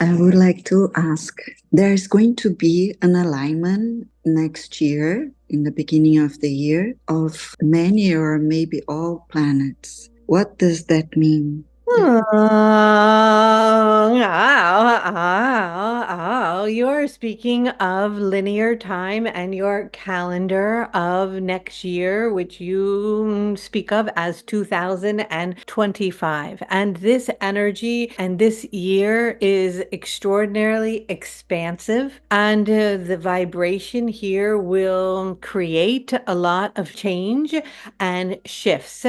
I would like to ask, there's going to be an alignment next year, in the beginning of the year, of many or maybe all planets. What does that mean? You're speaking of linear time and your calendar of next year, which you speak of as 2025. And this energy and this year is extraordinarily expansive, and the vibration here will create a lot of change and shifts.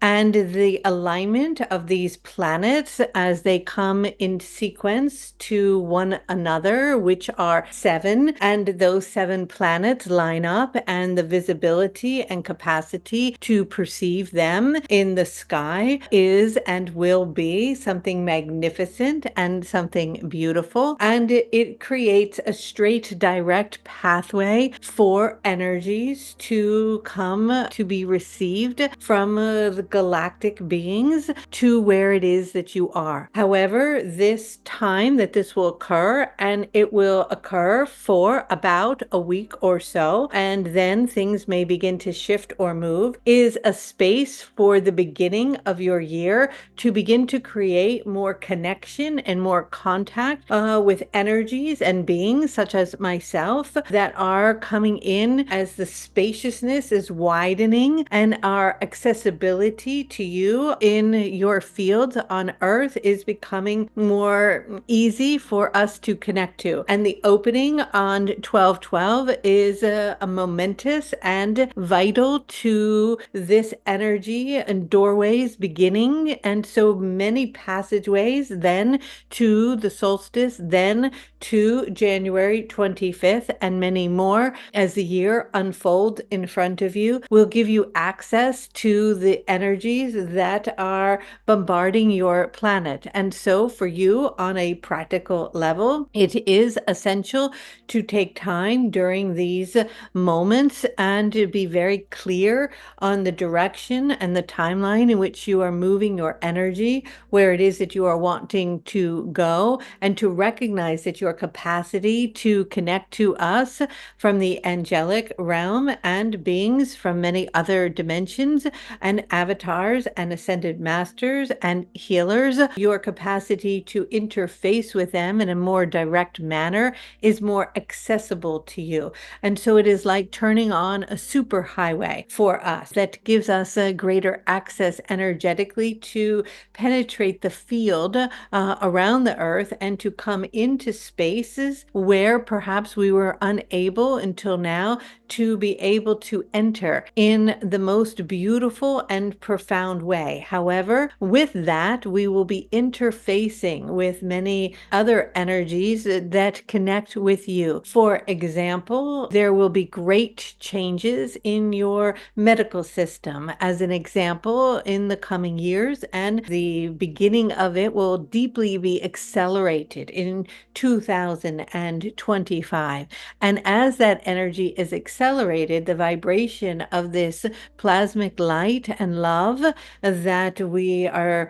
And the alignment of these planets as they come in sequence to one another, which are seven, and those seven planets line up, and the visibility and capacity to perceive them in the sky is and will be something magnificent and something beautiful. And it creates a straight, direct pathway for energies to come to be received from the galactic beings to where it is that you are. However, this time that this will occur, and it will occur for about a week or so, and then things may begin to shift or move, is a space for the beginning of your year to begin to create more connection and more contact with energies and beings such as myself that are coming in as the spaciousness is widening and our accessibility to you in your fields on earth is becoming more easy for us to connect to. And the opening on 12/12 is a momentous and vital to this energy and doorways beginning. And so many passageways then to the solstice, then to January 25th, and many more as the year unfolds in front of you will give you access to the energies that are bombarding your planet. And so for you on a practical level, it is essential to take time during these moments and to be very clear on the direction and the timeline in which you are moving your energy, where it is that you are wanting to go, and to recognize that your capacity to connect to us from the angelic realm and beings from many other dimensions and avatars and ascended masters and healers, your capacity to interface with them in a more direct manner is more accessible to you. And so it is like turning on a superhighway for us that gives us a greater access energetically to penetrate the field around the earth and to come into spaces where perhaps we were unable until now to be able to enter in the most beautiful and profound way. However, with that, we will be interfacing with many other energies that connect with you. For example, there will be great changes in your medical system, as an example, in the coming years, and the beginning of it will deeply be accelerated in 2025. And as that energy is accelerated, the vibration of this plasmic light and love that we are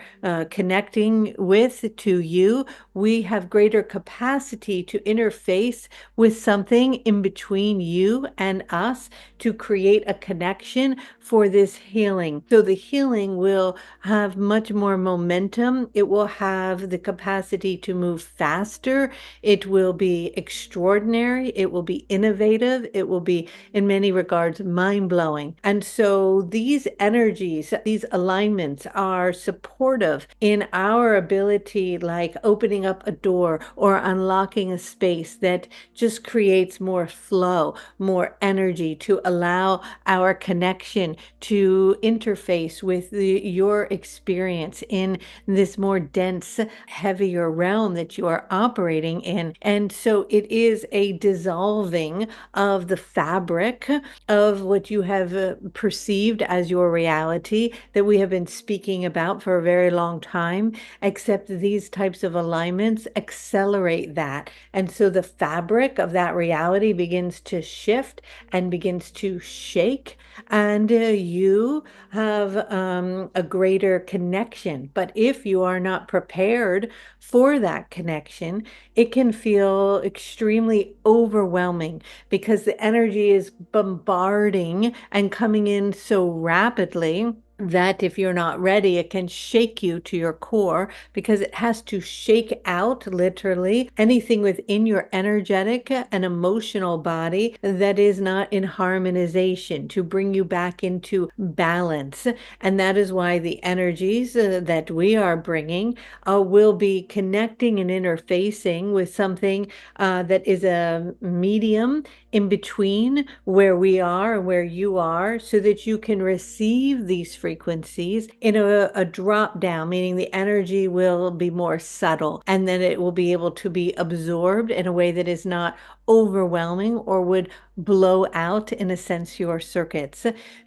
connecting with to you, we have greater capacity to interface with something in between you and us to create a connection for this healing. So the healing will have much more momentum. It will have the capacity to move faster. It will be extraordinary. It will be innovative. It will be, in many regards, mind-blowing. And so these energies, these alignments are supportive in our ability, like opening up a door or unlocking a space that just creates more flow, more energy to allow our connection to interface with your experience in this more dense, heavier realm that you are operating in. And so it is a dissolving of the fabric fabric of what you have perceived as your reality that we have been speaking about for a very long time, except these types of alignments accelerate that. And so the fabric of that reality begins to shift and begins to shake, and you have a greater connection. But if you are not prepared for that connection, it can feel extremely overwhelming because the energy is bombarding and coming in so rapidly that if you're not ready, it can shake you to your core, because it has to shake out literally anything within your energetic and emotional body that is not in harmonization, to bring you back into balance. And that is why the energies that we are bringing will be connecting and interfacing with something that is a medium in between where we are and where you are, so that you can receive these frequencies in a drop down, meaning the energy will be more subtle, and then it will be able to be absorbed in a way that is not overwhelming or would blow out, in a sense, your circuits.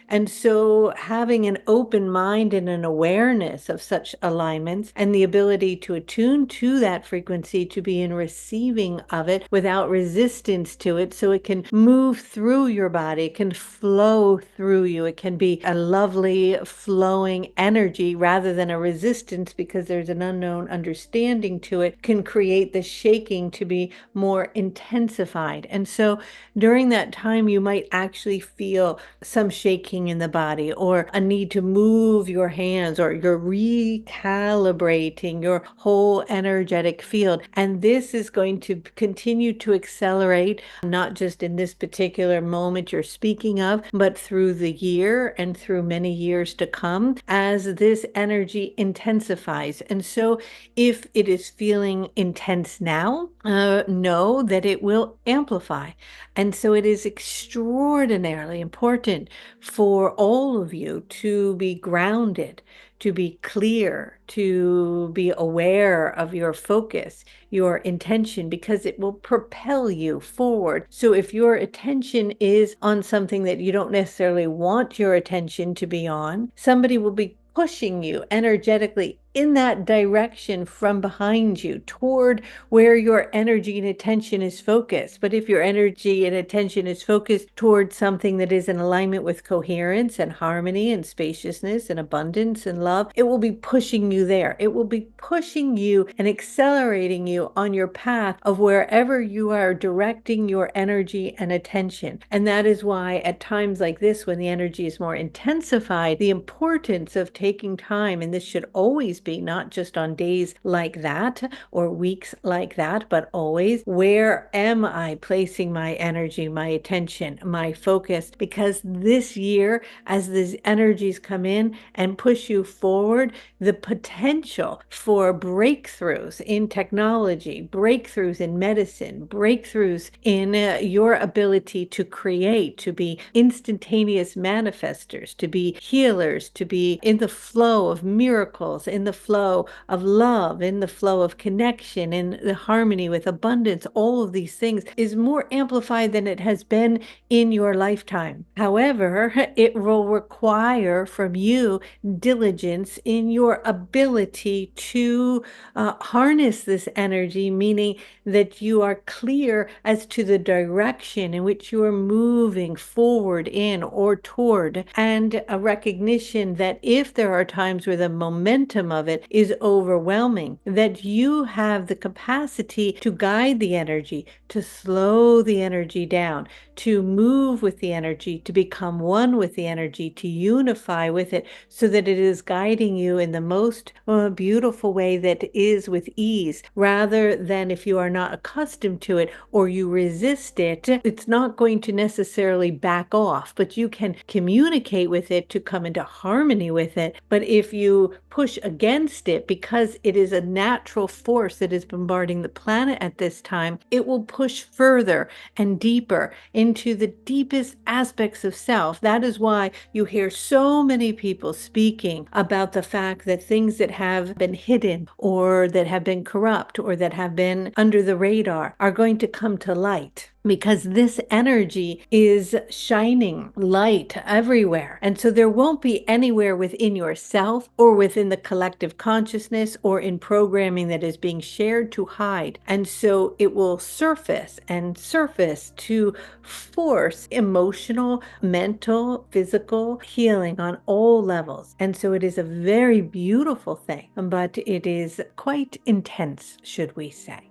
And so having an open mind and an awareness of such alignments and the ability to attune to that frequency, to be in receiving of it without resistance to it, so it can move through your body, it can flow through you, it can be a lovely flowing energy rather than a resistance, because there's an unknown understanding to it, can create the shaking to be more intensified. And so during that time, you might actually feel some shaking in the body, or a need to move your hands, or you're recalibrating your whole energetic field. And this is going to continue to accelerate, not just in this particular moment you're speaking of, but through the year and through many years to come as this energy intensifies. And so if it is feeling intense now, know that it will amplify. And so it is extraordinarily important for all of you to be grounded, to be clear, to be aware of your focus, your intention, because it will propel you forward. So if your attention is on something that you don't necessarily want your attention to be on, somebody will be pushing you energetically in that direction from behind you toward where your energy and attention is focused. But if your energy and attention is focused towards something that is in alignment with coherence and harmony and spaciousness and abundance and love, it will be pushing you there. It will be pushing you and accelerating you on your path of wherever you are directing your energy and attention. And that is why at times like this, when the energy is more intensified, the importance of taking time, and this should always be, not just on days like that or weeks like that, but always, where am I placing my energy, my attention, my focus? Because this year, as these energies come in and push you forward, the potential for breakthroughs in technology, breakthroughs in medicine, breakthroughs in your ability to create, to be instantaneous manifestors, to be healers, to be in the flow of miracles, in the flow of love, in the flow of connection, in the harmony with abundance, all of these things is more amplified than it has been in your lifetime. However, it will require from you diligence in your ability to harness this energy, meaning that you are clear as to the direction in which you are moving forward in or toward, and a recognition that if there are times where the momentum of it is overwhelming, that you have the capacity to guide the energy, to slow the energy down, to move with the energy, to become one with the energy, to unify with it, so that it is guiding you in the most beautiful way that is with ease, rather than if you are not accustomed to it or you resist it, it's not going to necessarily back off, but you can communicate with it to come into harmony with it. But if you push against it, because it is a natural force that is bombarding the planet at this time, it will push further and deeper into the deepest aspects of self. That is why you hear so many people speaking about the fact that things that have been hidden or that have been corrupt or that have been under the radar are going to come to light. because this energy is shining light everywhere. And so there won't be anywhere within yourself or within the collective consciousness or in programming that is being shared to hide. And so it will surface and surface to force emotional, mental, physical healing on all levels. And so it is a very beautiful thing, but it is quite intense, should we say.